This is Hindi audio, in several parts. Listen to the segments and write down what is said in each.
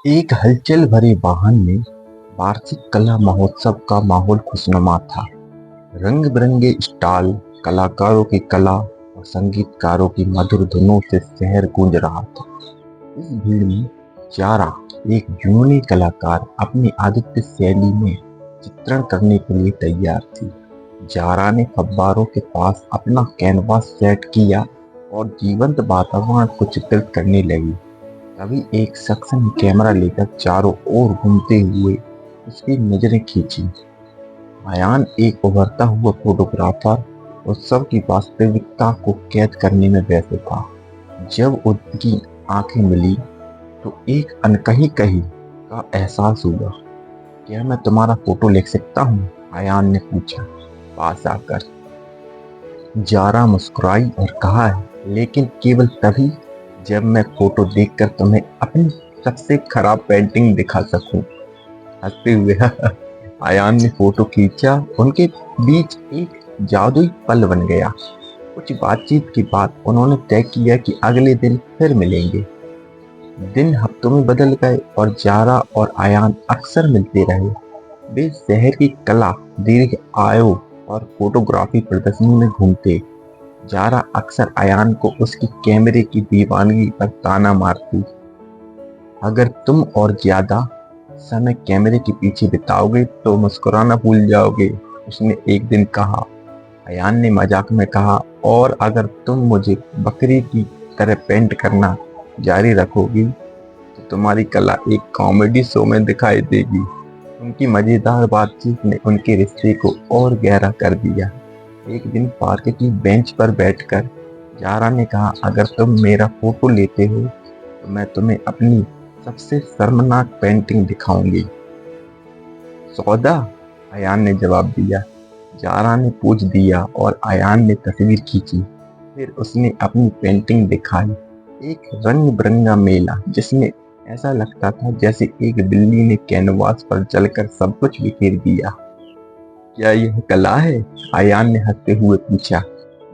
एक हलचल भरे वाहन में वार्षिक कला महोत्सव का माहौल खुशनुमा था। रंग बिरंगे स्टॉल, कलाकारों की कला और संगीतकारों की मधुर धुनों से शहर गूंज रहा था। इस भीड़ में जारा, एक जुनूनी कलाकार, अपनी आदित्य शैली में चित्रण करने के लिए तैयार थी। जारा ने फव्वारों के पास अपना कैनवास सेट किया और जीवंत वातावरण को चित्रित करने लगी। तभी एक शख्स ने कैमरा लेकर चारों ओर घूमते हुए उसकी नजरें खींची। अयान, एक उभरता हुआ फोटोग्राफर, उत्सव की वास्तविकता को कैद करने में व्यस्त था। जब उनकी आंखें मिली तो एक अनकही कही का एहसास हुआ। क्या मैं तुम्हारा फोटो ले सकता हूँ? अयान ने पूछा पास आकर। जारा मुस्कुराई और कहा, लेकिन केवल तभी जब मैं फोटो देखकर तुम्हें अपनी सबसे खराब पेंटिंग दिखा सकूं। हंसते हुए अयान ने फोटो खींचा। उनके बीच एक जादुई पल बन गया। कुछ बातचीत के बाद उन्होंने तय किया कि अगले दिन फिर मिलेंगे। दिन हफ्तों में बदल गए और जारा और अयान अक्सर मिलते रहे। वे शहर की कला, दीर्घ आयो और फोटोग्राफी प्रदर्शनी में घूमते। जारा अक्सर अयान को उसकी कैमरे की दीवानगी पर ताना मारती। अगर तुम और ज्यादा समय कैमरे के पीछे बिताओगे तो मुस्कुराना भूल जाओगे, उसने एक दिन कहा। अयान ने मजाक में कहा, और अगर तुम मुझे बकरी की तरह पेंट करना जारी रखोगी तो तुम्हारी कला एक कॉमेडी शो में दिखाई देगी। उनकी मजेदार बातचीत ने उनके रिश्ते को और गहरा कर दिया। एक दिन पार्क की बेंच पर बैठकर जारा ने कहा, अगर तुम मेरा फोटो लेते हो तो मैं तुम्हें अपनी सबसे शर्मनाक पेंटिंग दिखाऊंगी। सौदा? अयान ने जवाब दिया। जारा ने पूछ दिया और अयान ने तस्वीर खींची। फिर उसने अपनी पेंटिंग दिखाई। एक रंग बिरंगा मेला जिसमें ऐसा लगता था जैसे एक बिल्ली ने कैनवास पर चलकर सब कुछ बिखेर दिया। क्या यह कला है? अयान ने हंसते हुए पूछा।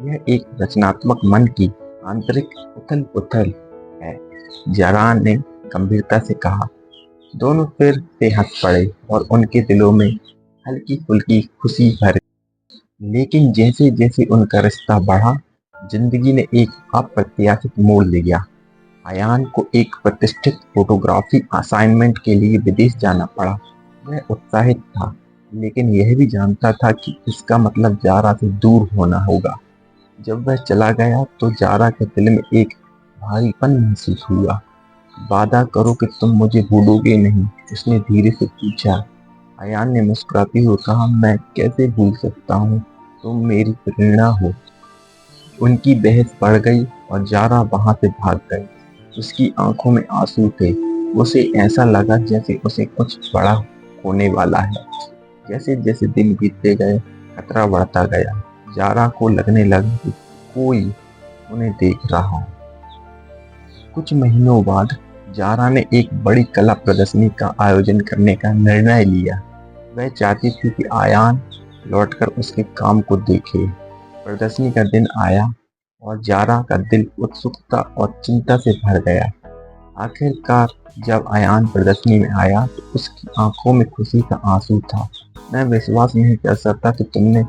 यह एक रचनात्मक मन की आंतरिक उथल पुथल है, जारा ने गंभीरता से कहा। दोनों फिर से हंस पड़े और उनके दिलों में हल्की फुल्की खुशी भर। लेकिन जैसे जैसे उनका रिश्ता बढ़ा, जिंदगी ने एक अप्रत्याशित मोड़ लिया। अयान को एक प्रतिष्ठित फोटोग्राफी असाइनमेंट के लिए विदेश जाना पड़ा। वह उत्साहित था, लेकिन यह भी जानता था कि इसका मतलब जारा से दूर होना होगा। जब वह चला गया तो जारा के दिल में एक भारीपन महसूस हुआ। वादा करो कि तुम मुझे भूलोगे नहीं, उसने धीरे से पूछा। अयान ने मुस्कुराते हुए कहा, मैं कैसे भूल सकता हूँ, तुम मेरी प्रेरणा हो। उनकी बहस बढ़ गई और जारा वहां से भाग गई। उसकी आंखों में आंसू थे। उसे ऐसा लगा जैसे उसे कुछ बड़ा होने वाला है। जैसे जैसे दिन बीतते गए, खतरा बढ़ता गया। जारा को लगने लगा कि कोई उन्हें देख रहा है। कुछ महीनों बाद जारा ने एक बड़ी कला प्रदर्शनी का आयोजन करने का निर्णय लिया। वह चाहती थी कि आयान लौटकर उसके काम को देखे। प्रदर्शनी का दिन आया और जारा का दिल उत्सुकता और चिंता से भर गया। आखिरकार जब अयान प्रदर्शनी में आया तो उसकी आंखों में खुशी का आंसू था। मैं विश्वास नहीं कर सकता कि तुमने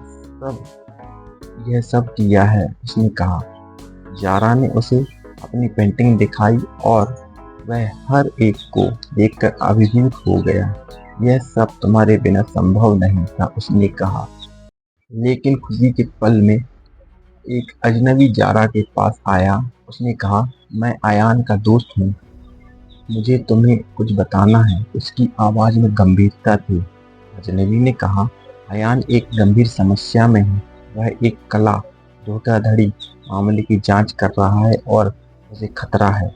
यह सब किया है, उसने कहा। जारा ने उसे अपनी पेंटिंग दिखाई और वह हर एक को देखकर अभिभूत हो गया। यह सब तुम्हारे बिना संभव नहीं था, उसने कहा। लेकिन खुशी के पल में एक अजनबी जारा के पास आया। उसने कहा, मैं अयान का दोस्त हूँ, मुझे तुम्हें कुछ बताना है। उसकी आवाज में गंभीरता थी। अजनबी ने कहा, अयान एक गंभीर समस्या में है। वह एक कला धोखाधड़ी मामले की जांच कर रहा है और उसे खतरा है।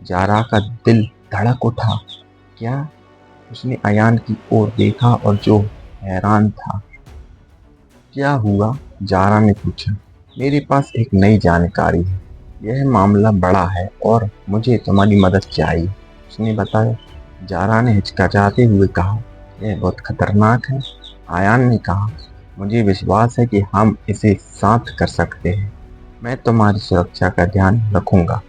जारा का दिल धड़क उठा। क्या? उसने अयान की ओर देखा और जो हैरान था। क्या हुआ? जारा ने पूछा। मेरे पास एक नई जानकारी है। यह मामला बड़ा है और मुझे तुम्हारी मदद चाहिए, उसने बताया। जारा ने हिचकिचाते हुए कहा, यह बहुत खतरनाक है। आयान ने कहा, मुझे विश्वास है कि हम इसे साथ कर सकते हैं। मैं तुम्हारी सुरक्षा का ध्यान रखूंगा।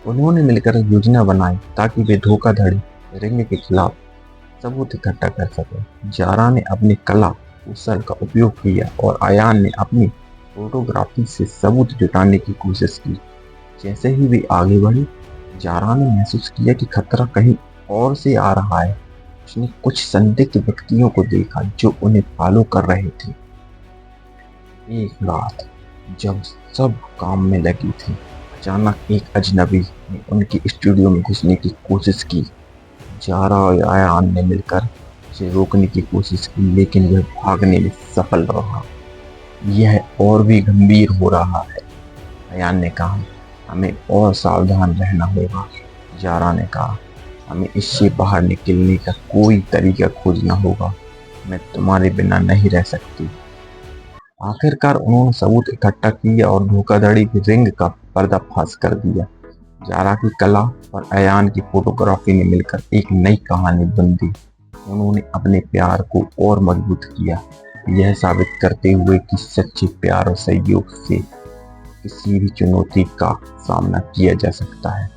उन्होंने मिलकर योजना बनाई ताकि वे धोखाधड़ी रिंग के खिलाफ सबूत इकट्ठा कर सके। जारा ने अपनी कला कौशल का उपयोग किया और अयान ने अपनी फोटोग्राफी से सबूत जुटाने की कोशिश की। जैसे ही वे आगे बढ़े, जारा ने महसूस किया कि खतरा कहीं और से आ रहा है। उसने कुछ संदिग्ध व्यक्तियों को देखा जो उन्हें फॉलो कर रहे थे। एक रात जब सब काम में लगी थी, अचानक एक अजनबी ने उनके स्टूडियो में घुसने की कोशिश की। जारा और अयान ने मिलकर उसे रोकने की कोशिश की, लेकिन वह भागने में सफल रहा। यह और भी गंभीर हो रहा है, अयान ने कहा। हमें और सावधान रहना होगा। जारा ने कहा, हमें इससे बाहर निकलने का कोई तरीका खोजना होगा। मैं तुम्हारे बिना नहीं रह सकती। आखिरकार उन्होंने सबूत इकट्ठा किया और धोखाधड़ी की रिंग का पर्दाफाश कर दिया। जारा की कला और अयान की फोटोग्राफी ने मिलकर एक नई कहानी बुन दी। उन्होंने अपने प्यार को और मजबूत किया, यह साबित करते हुए कि सच्चे प्यार और सहयोग से किसी भी चुनौती का सामना किया जा सकता है।